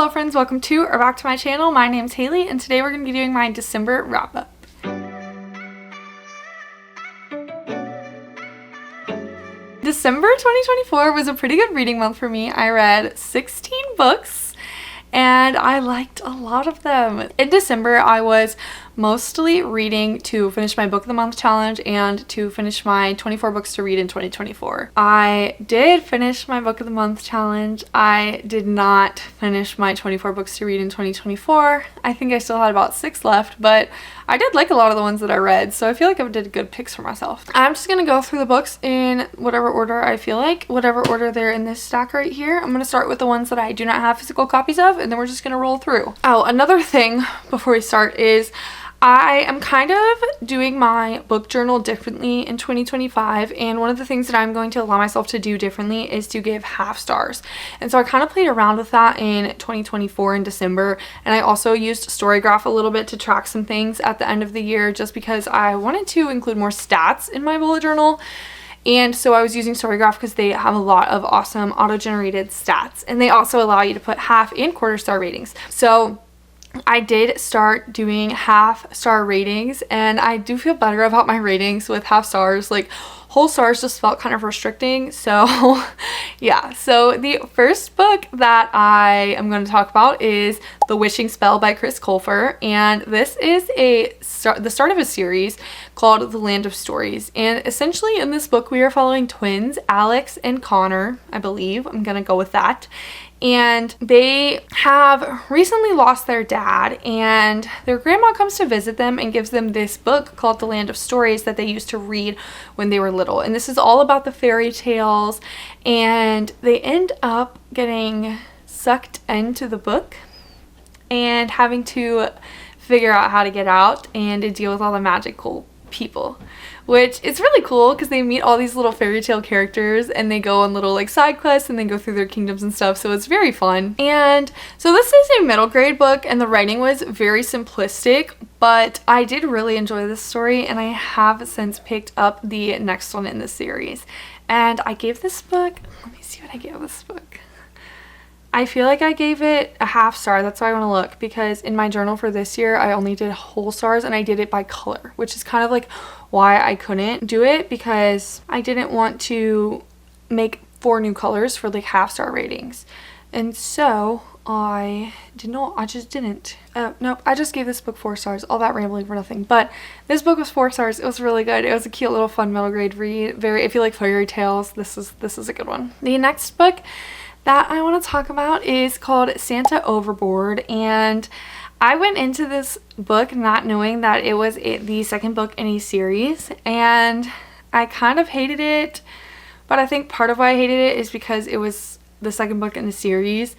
Hello friends, welcome to or back to my channel. My name's Haley and today we're going to be doing my December wrap up. December 2024 was a pretty good reading month for me. I read 16 books and I liked a lot of them. In December, I was mostly reading to finish my book of the month challenge and to finish my 24 books to read in 2024. I did finish my book of the month challenge. I did not finish my 24 books to read in 2024. I think I still had about 6 left, but I did like a lot of the ones that I read, so I feel like I did good picks for myself. I'm just gonna go through the books in whatever order I feel like, whatever order they're in this stack right here. I'm gonna start with the ones that I do not have physical copies of, and then we're just gonna roll through. Oh, another thing before we start is I am kind of doing my book journal differently in 2025, and one of the things that I'm going to allow myself to do differently is to give half stars. And so I kind of played around with that in 2024 in December, and I also used Storygraph a little bit to track some things at the end of the year just because I wanted to include more stats in my bullet journal. And so I was using Storygraph because they have a lot of awesome auto-generated stats, and they also allow you to put half and quarter star ratings. So I did start doing half star ratings, and I do feel better about my ratings with half stars. Like whole stars just felt kind of restricting. So yeah, so the first book that I am going to talk about is The Wishing Spell by Chris Colfer, and this is the start of a series called The Land of Stories. And essentially in this book we are following twins, Alex and Connor, I believe. I'm gonna go with that. And they have recently lost their dad, and their grandma comes to visit them and gives them this book called The Land of Stories that they used to read when they were little. And this is all about the fairy tales, and they end up getting sucked into the book and having to figure out how to get out and to deal with all the magical people, which is really cool because they meet all these little fairy tale characters and they go on little like side quests and they go through their kingdoms and stuff, so it's very fun. And so this is a middle grade book and the writing was very simplistic, but I did really enjoy this story, and I have since picked up the next one in the series. And I gave this book, let me see what I gave this book. I feel like I gave it a half star. That's why I want to look, because in my journal for this year I only did whole stars and I did it by color, which is kind of like why I couldn't do it, because I didn't want to make 4 new colors for like half star ratings. And so I just didn't. Nope, I just gave this book 4 stars. All that rambling for nothing. But this book was 4 stars. It was really good. It was a cute little fun middle grade read. If you like fairy tales, this is a good one. The next book that I want to talk about is called Santa Overboard, and I went into this book not knowing that it was the second book in a series, and I kind of hated it, but I think part of why I hated it is because it was the second book in the series.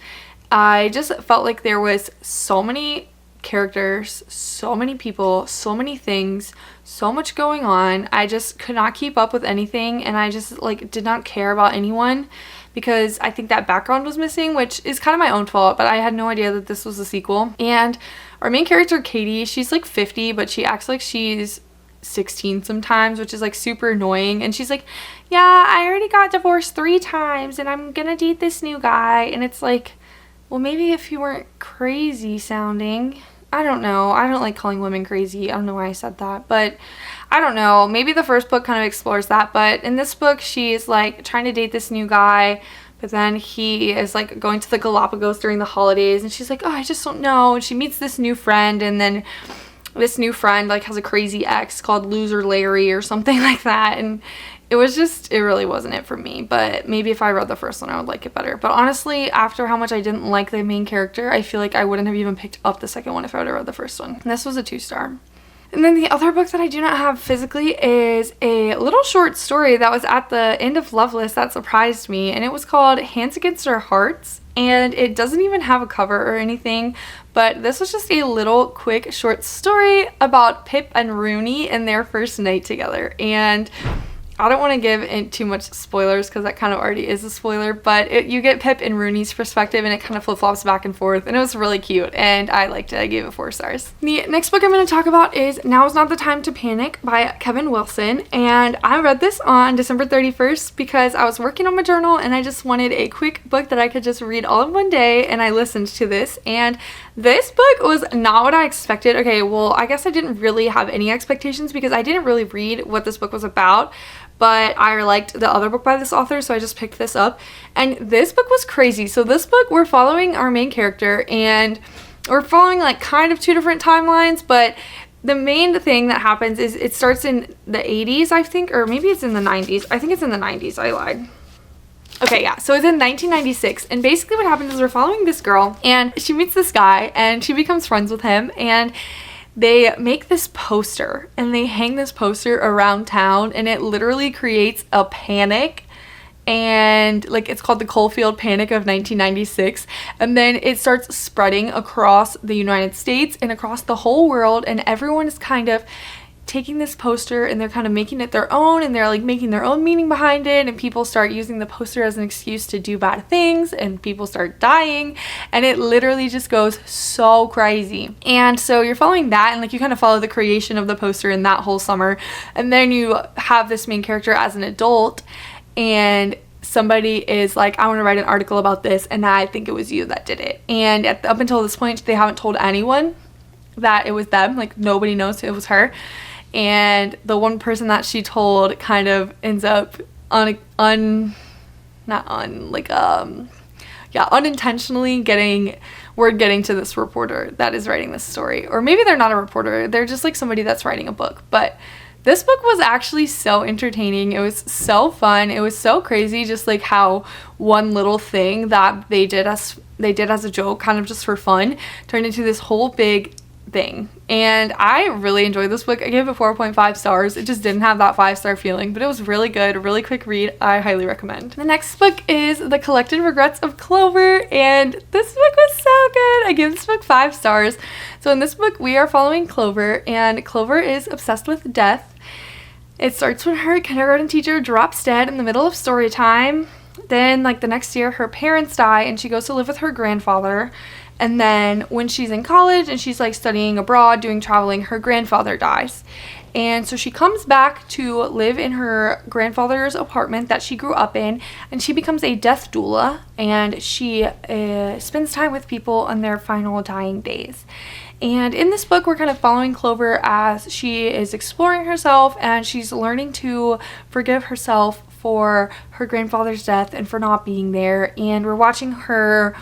I just felt like there was so many characters, so many people, so many things, so much going on. I just could not keep up with anything, and I just like did not care about anyone, because I think that background was missing, which is kind of my own fault, but I had no idea that this was a sequel. And our main character, Katie, she's like 50, but she acts like she's 16 sometimes, which is like super annoying. And she's like, yeah, I already got divorced 3 times and I'm gonna date this new guy. And it's like, well, maybe if you weren't crazy sounding. I don't know. I don't like calling women crazy. I don't know why I said that, but I don't know. Maybe the first book kind of explores that, but in this book, she's like trying to date this new guy, but then he is like going to the Galapagos during the holidays, and she's like, oh, I just don't know. And she meets this new friend, and then this new friend like has a crazy ex called Loser Larry or something like that, and it really wasn't it for me. But maybe if I read the first one I would like it better. But honestly, after how much I didn't like the main character, I feel like I wouldn't have even picked up the second one if I would have read the first one. And this was a 2 star. And then the other book that I do not have physically is a little short story that was at the end of Loveless that surprised me, and it was called Hands Against Our Hearts, and it doesn't even have a cover or anything, but this was just a little quick short story about Pip and Rooney and their first night together. And I don't want to give in too much spoilers because that kind of already is a spoiler, but you get Pip and Rooney's perspective and it kind of flip-flops back and forth, and it was really cute and I liked it. I gave it 4 stars. The next book I'm going to talk about is Now Is Not the Time to Panic by Kevin Wilson, and I read this on December 31st because I was working on my journal and I just wanted a quick book that I could just read all in one day, and I listened to this, and this book was not what I expected. Okay, well, I guess I didn't really have any expectations because I didn't really read what this book was about, but I liked the other book by this author, so I just picked this up. And this book was crazy. So this book, we're following our main character, and we're following like kind of 2 different timelines, but the main thing that happens is it starts in the 80s, I think, or maybe it's in the 90s. I think it's in the 90s. I lied. Okay, yeah, so it's in 1996, and basically what happens is we're following this girl, and she meets this guy, and she becomes friends with him, and they make this poster, and they hang this poster around town, and it literally creates a panic, and like it's called the Coalfield Panic of 1996, and then it starts spreading across the United States and across the whole world, and everyone is kind of taking this poster and they're kind of making it their own, and they're like making their own meaning behind it, and people start using the poster as an excuse to do bad things, and people start dying, and it literally just goes so crazy. And so you're following that, and like you kind of follow the creation of the poster in that whole summer, and then you have this main character as an adult, and somebody is like, I want to write an article about this, and I think it was you that did it. And up until this point, they haven't told anyone that it was them. Like, nobody knows it was her. And the one person that she told kind of ends up unintentionally getting to this reporter that is writing this story. Or maybe they're not a reporter, they're just like somebody that's writing a book. But this book was actually so entertaining. It was so fun. It was so crazy, just like how one little thing that they did as a joke, kind of just for fun, turned into this whole big thing. And I really enjoyed this book. I gave it 4.5 stars. It just didn't have that 5-star feeling, but it was really good, a really quick read. I highly recommend. The next book is The Collected Regrets of Clover, and this book was so good. I give this book 5 stars. So in this book, we are following Clover, and Clover is obsessed with death. It starts when her kindergarten teacher drops dead in the middle of story time. Then, like, the next year, her parents die, and she goes to live with her grandfather. And then when she's in college and she's like studying abroad, doing traveling, her grandfather dies. And so she comes back to live in her grandfather's apartment that she grew up in, and she becomes a death doula, and she spends time with people on their final dying days. And in this book, we're kind of following Clover as she is exploring herself, and she's learning to forgive herself for her grandfather's death and for not being there. And we're watching her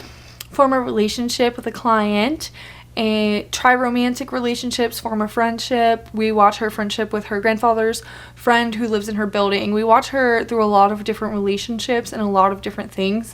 form a relationship with a client, try romantic relationships, form a friendship. We watch her friendship with her grandfather's friend who lives in her building. We watch her through a lot of different relationships and a lot of different things,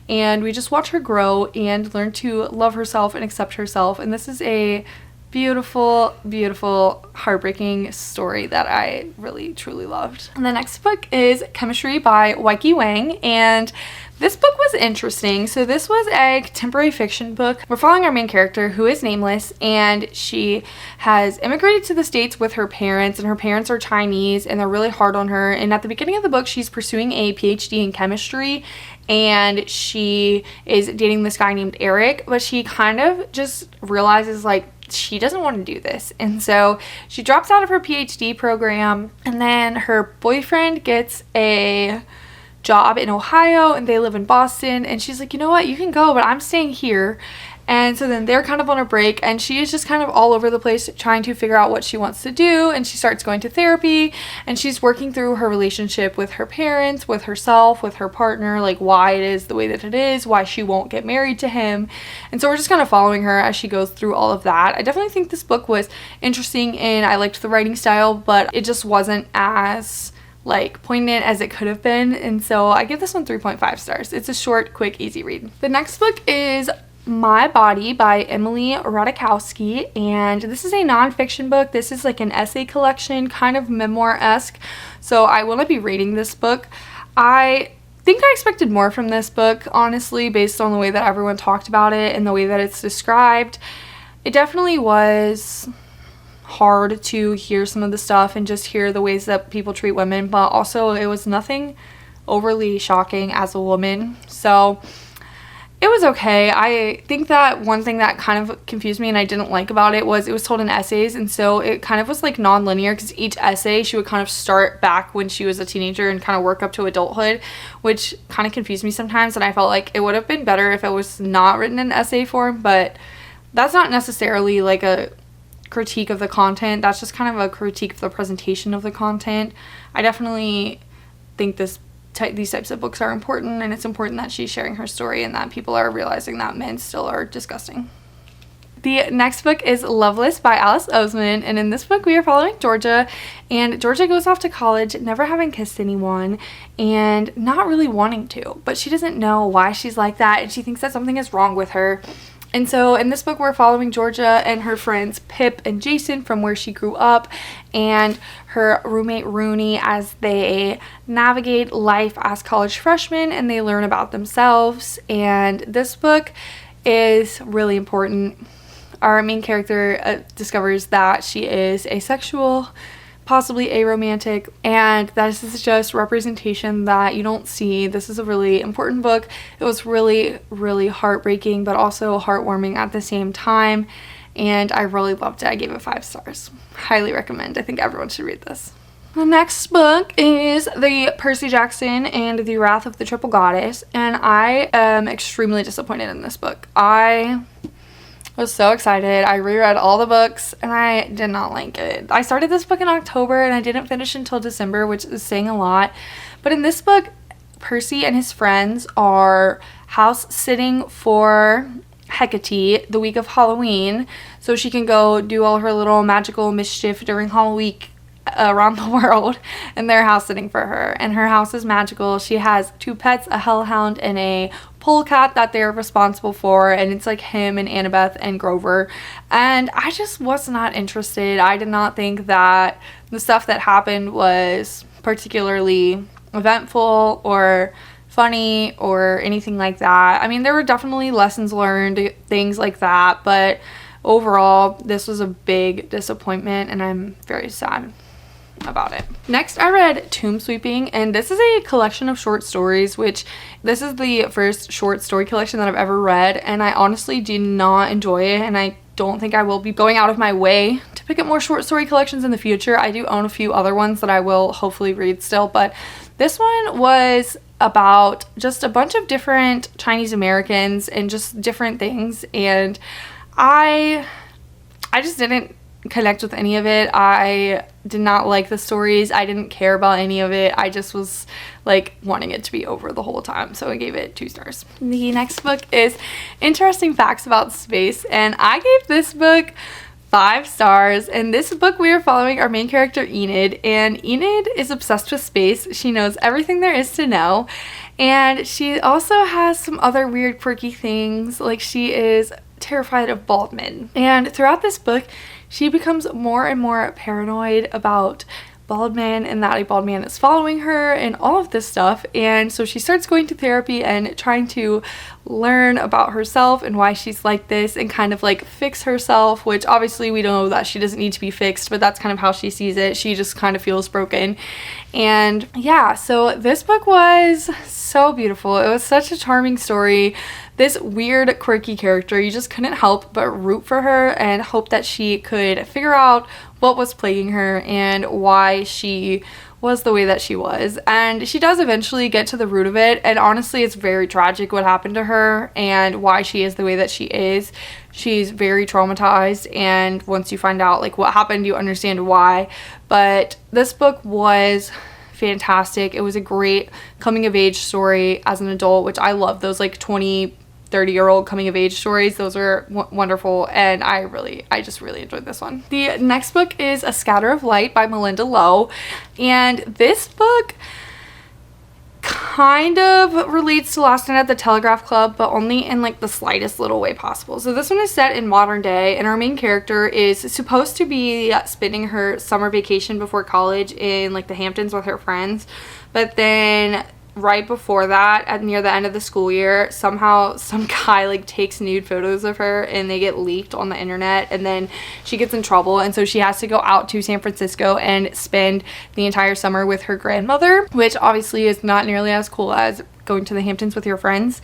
and we just watch her grow and learn to love herself and accept herself. And this is a beautiful, beautiful, heartbreaking story that I really, truly loved. And the next book is Chemistry by Weike Wang, and this book was interesting. So this was a contemporary fiction book. We're following our main character, who is nameless, and she has immigrated to the States with her parents, and her parents are Chinese, and they're really hard on her. And at the beginning of the book, she's pursuing a PhD in chemistry, and she is dating this guy named Eric, but she kind of just realizes, like, she doesn't want to do this, and so she drops out of her PhD program, and then her boyfriend gets a job in Ohio, and they live in Boston, and she's like, you know what, you can go, but I'm staying here. And so then they're kind of on a break, and she is just kind of all over the place trying to figure out what she wants to do, and she starts going to therapy, and she's working through her relationship with her parents, with herself, with her partner, like why it is the way that it is, why she won't get married to him. And so we're just kind of following her as she goes through all of that. I definitely think this book was interesting, and I liked the writing style, but it just wasn't as like poignant as it could have been, and so I give this one 3.5 stars. It's a short, quick, easy read. The next book is My Body by Emily Ratajkowski, and this is a nonfiction book. This is like an essay collection, kind of memoir-esque, so I will not be rating this book. I think I expected more from this book, honestly, based on the way that everyone talked about it and the way that it's described. It definitely was hard to hear some of the stuff and just hear the ways that people treat women, but also it was nothing overly shocking as a woman. So it was okay. I think that one thing that kind of confused me and I didn't like about it was told in essays, and so it kind of was like non-linear, because each essay she would kind of start back when she was a teenager and kind of work up to adulthood, which kind of confused me sometimes, and I felt like it would have been better if it was not written in essay form. But that's not necessarily like a critique of the content, that's just kind of a critique of the presentation of the content. I definitely think these types of books are important, and it's important that she's sharing her story and that people are realizing that men still are disgusting. The next book is Loveless by Alice Oseman, and in this book we are following Georgia, and Georgia goes off to college never having kissed anyone and not really wanting to, but she doesn't know why she's like that, and she thinks that something is wrong with her. And so in this book, we're following Georgia and her friends Pip and Jason from where she grew up, and her roommate Rooney as they navigate life as college freshmen and they learn about themselves. And this book is really important. Our main character discovers that she is asexual, possibly aromantic, and this is just representation that you don't see. This is a really important book. It was really, really heartbreaking, but also heartwarming at the same time, and I really loved it. I gave it 5 stars. Highly recommend. I think everyone should read this. The next book is the Percy Jackson and the Wrath of the Triple Goddess, and I am extremely disappointed in this book. I was so excited. I reread all the books and I did not like it. I started this book in October and I didn't finish until December, which is saying a lot. But in this book, Percy and his friends are house sitting for Hecate the week of Halloween, so she can go do all her little magical mischief during Halloween around the world, and they're house sitting for her, and her house is magical. She has 2 pets, a hellhound and a polecat that they're responsible for, and it's like him and Annabeth and Grover, and I just was not interested. I did not think that the stuff that happened was particularly eventful or funny or anything like that. I mean, there were definitely lessons learned, things like that, but overall this was a big disappointment and I'm very sad about it. Next, I read Tomb Sweeping, and this is a collection of short stories, which this is the first short story collection that I've ever read, and I honestly did not enjoy it, and I don't think I will be going out of my way to pick up more short story collections in the future. I do own a few other ones that I will hopefully read still, but this one was about just a bunch of different Chinese Americans and just different things, and I just didn't connect with any of it. I did not like the stories. I didn't care about any of it. I just was like wanting it to be over the whole time, so I gave it 2 stars. The next book is Interesting Facts About Space, and I gave this book 5 stars. In this book, we are following our main character Enid, and Enid is obsessed with space. She knows everything there is to know, and she also has some other weird quirky things, like she is terrified of bald men. And throughout this book, she becomes more and more paranoid about bald men and that a bald man is following her and all of this stuff. And so she starts going to therapy and trying to learn about herself and why she's like this and kind of like fix herself, which obviously we know that she doesn't need to be fixed, but that's kind of how she sees it. She just kind of feels broken. And yeah, so this book was so beautiful. It was such a charming story. This weird, quirky character, you just couldn't help but root for her and hope that she could figure out what was plaguing her and why she was the way that she was. And she does eventually get to the root of it, and honestly it's very tragic what happened to her and why she is the way that she is. She's very traumatized, and once you find out like what happened, you understand why. But this book was fantastic. It was a great coming of age story as an adult, which I love those like 20-30-year-old coming of age stories. Those are wonderful, and I just really enjoyed this one. The next book is A Scatter of Light by Malinda Lo, and this book kind of relates to Last Night at the Telegraph Club, but only in like the slightest little way possible. So this one is set in modern day, and our main character is supposed to be spending her summer vacation before college in like the Hamptons with her friends, but then right before that, at near the end of the school year, somehow some guy like takes nude photos of her and they get leaked on the internet, and then she gets in trouble, and so she has to go out to San Francisco and spend the entire summer with her grandmother, which obviously is not nearly as cool as going to the Hamptons with your friends.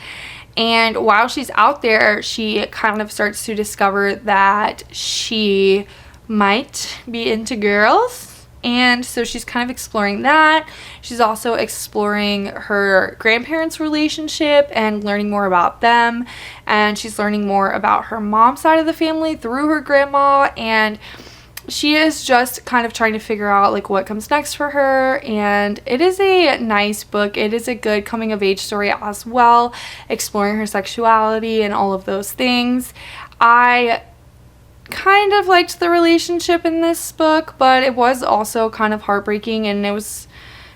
And while she's out there, she kind of starts to discover that she might be into girls. And so she's kind of exploring that. She's also exploring her grandparents' relationship and learning more about them. And she's learning more about her mom's side of the family through her grandma. And she is just kind of trying to figure out like what comes next for her. And it is a nice book. It is a good coming of age story as well, exploring her sexuality and all of those things. I kind of liked the relationship in this book, but it was also kind of heartbreaking, and it was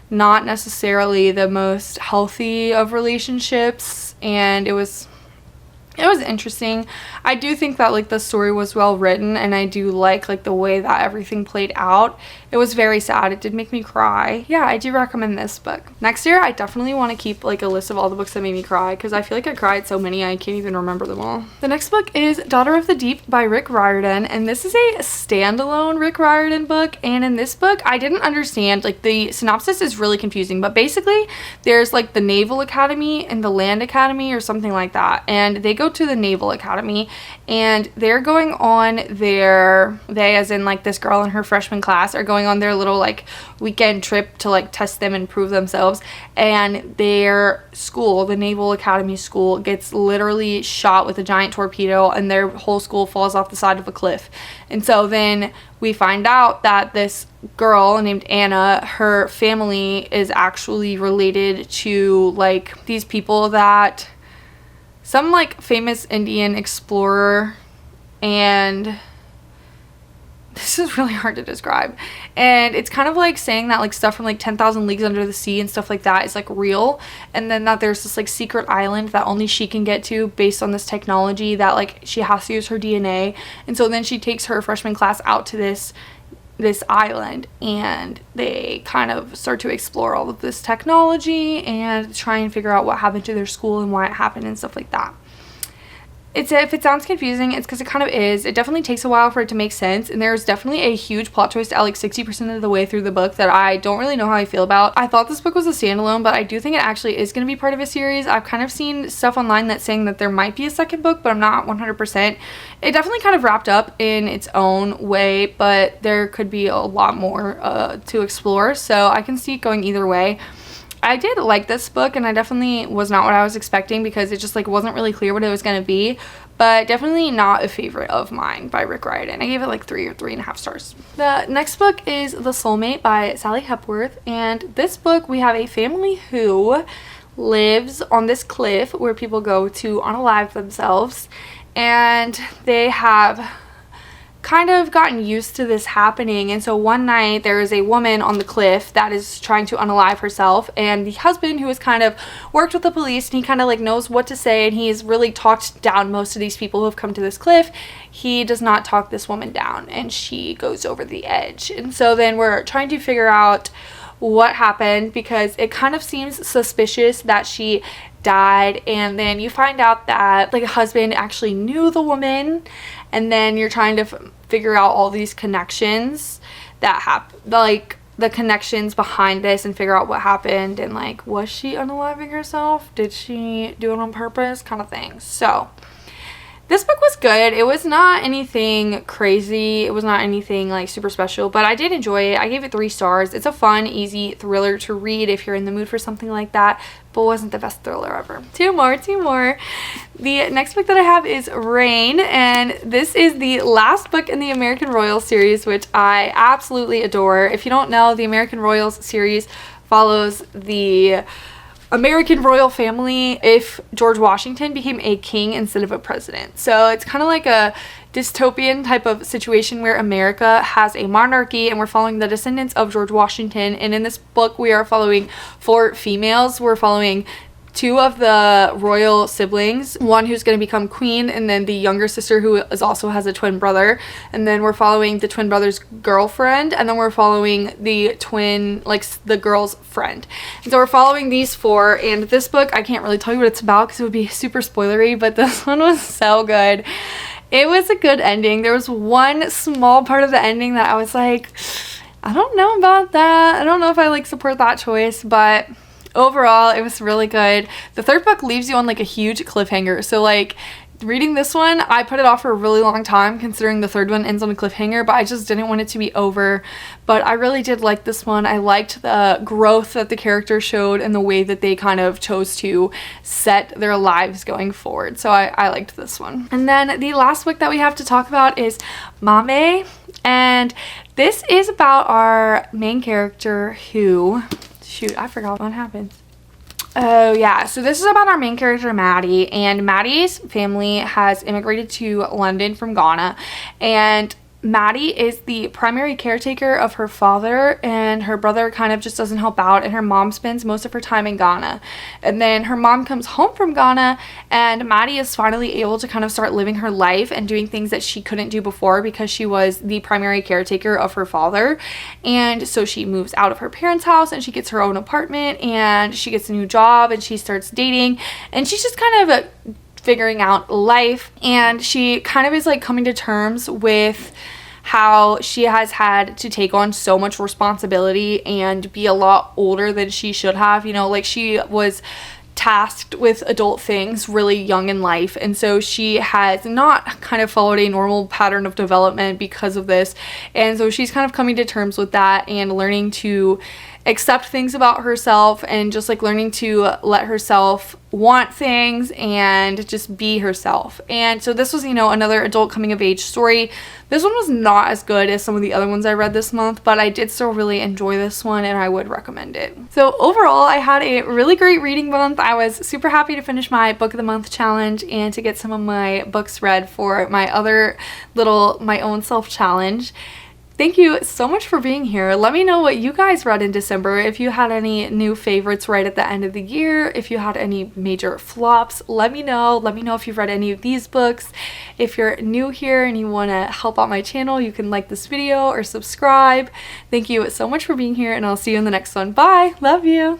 not necessarily the most healthy of relationships, and it was interesting. I do think that like the story was well written, and I do like the way that everything played out. It was very sad. It did make me cry. Yeah, I do recommend this book. Next year, I definitely want to keep like a list of all the books that made me cry, because I feel like I cried so many I can't even remember them all. The next book is Daughter of the Deep by Rick Riordan, and this is a standalone Rick Riordan book. And in this book, I didn't understand, like the synopsis is really confusing, but basically there's like the Naval Academy and the Land Academy or something like that, and they go to the Naval Academy, and they're going on they as in like this girl in her freshman class are going on their little like weekend trip to like test them and prove themselves, and their school, the Naval Academy school, gets literally shot with a giant torpedo, and their whole school falls off the side of a cliff. And so then we find out that this girl named Anna, her family is actually related to like these people that some like famous Indian explorer, and this is really hard to describe. And it's kind of like saying that like stuff from like 10,000 Leagues Under the Sea and stuff like that is like real, and then that there's this like secret island that only she can get to based on this technology that like she has to use her DNA. And so then she takes her freshman class out to this island, and they kind of start to explore all of this technology and try and figure out what happened to their school and why it happened and stuff like that. If it sounds confusing, it's because it kind of is. It definitely takes a while for it to make sense, and there's definitely a huge plot twist at like 60% of the way through the book that I don't really know how I feel about. I thought this book was a standalone, but I do think it actually is going to be part of a series. I've kind of seen stuff online that's saying that there might be a second book, but I'm not 100%. It definitely kind of wrapped up in its own way, but there could be a lot more to explore, so I can see it going either way. I did like this book, and I definitely was not what I was expecting, because it just like wasn't really clear what it was going to be, but definitely not a favorite of mine by Rick Riordan. I gave it like 3 or 3.5 stars. The next book is The Soulmate by Sally Hepworth, and this book we have a family who lives on this cliff where people go to unalive themselves, and they have kind of gotten used to this happening. And so one night there is a woman on the cliff that is trying to unalive herself, and the husband, who has kind of worked with the police and he kind of like knows what to say, and he's really talked down most of these people who have come to this cliff, he does not talk this woman down, and she goes over the edge. And so then we're trying to figure out what happened, because it kind of seems suspicious that she died, and then you find out that like a husband actually knew the woman, and then you're trying to figure out all these connections that happen, like the connections behind this, and figure out what happened, and like, was she unaliving herself? Did she do it on purpose? Kind of thing. So this book was good. It was not anything crazy. It was not anything like super special, but I did enjoy it. I gave it 3 stars. It's a fun, easy thriller to read if you're in the mood for something like that, but wasn't the best thriller ever. Two more. The next book that I have is Rain, and this is the last book in the American Royals series, which I absolutely adore. If you don't know, the American Royals series follows the American royal family if George Washington became a king instead of a president. So it's kind of like a dystopian type of situation where America has a monarchy, and we're following the descendants of George Washington. And in this book we are following 4 females. We're following two of the royal siblings, one who's going to become queen, and then the younger sister who also has a twin brother. And then we're following the twin brother's girlfriend, and then we're following the twin, like the girl's friend. And so we're following these four, and this book, I can't really tell you what it's about because it would be super spoilery, but this one was so good. It was a good ending. There was one small part of the ending that I was like, I don't know about that. I don't know if I like support that choice, but overall it was really good. The third book leaves you on like a huge cliffhanger, so like reading this one, I put it off for a really long time considering the third one ends on a cliffhanger, but I just didn't want it to be over. But I really did like this one. I liked the growth that the characters showed and the way that they kind of chose to set their lives going forward. So I liked this one. And then the last book that we have to talk about is Mame, and this is about our main character who, shoot, I forgot what happens. Oh yeah, so this is about our main character Maddie, and Maddie's family has immigrated to London from Ghana, and Maddie is the primary caretaker of her father, and her brother kind of just doesn't help out, and her mom spends most of her time in Ghana. And then her mom comes home from Ghana, and Maddie is finally able to kind of start living her life and doing things that she couldn't do before because she was the primary caretaker of her father. And so she moves out of her parents' house and she gets her own apartment, and she gets a new job, and she starts dating, and she's just kind of figuring out life, and she kind of is like coming to terms with how she has had to take on so much responsibility and be a lot older than she should have. You know, like she was tasked with adult things really young in life, and so she has not kind of followed a normal pattern of development because of this. And so she's kind of coming to terms with that and learning to accept things about herself, and just like learning to let herself want things and just be herself. And so this was, you know, another adult coming of age story. This one was not as good as some of the other ones I read this month, but I did still really enjoy this one, and I would recommend it. So overall, I had a really great reading month. I was super happy to finish my book of the month challenge and to get some of my books read for my other little my own self challenge. Thank you so much for being here. Let me know what you guys read in December. If you had any new favorites right at the end of the year, if you had any major flops, let me know. Let me know if you've read any of these books. If you're new here and you want to help out my channel, you can like this video or subscribe. Thank you so much for being here, and I'll see you in the next one. Bye. Love you.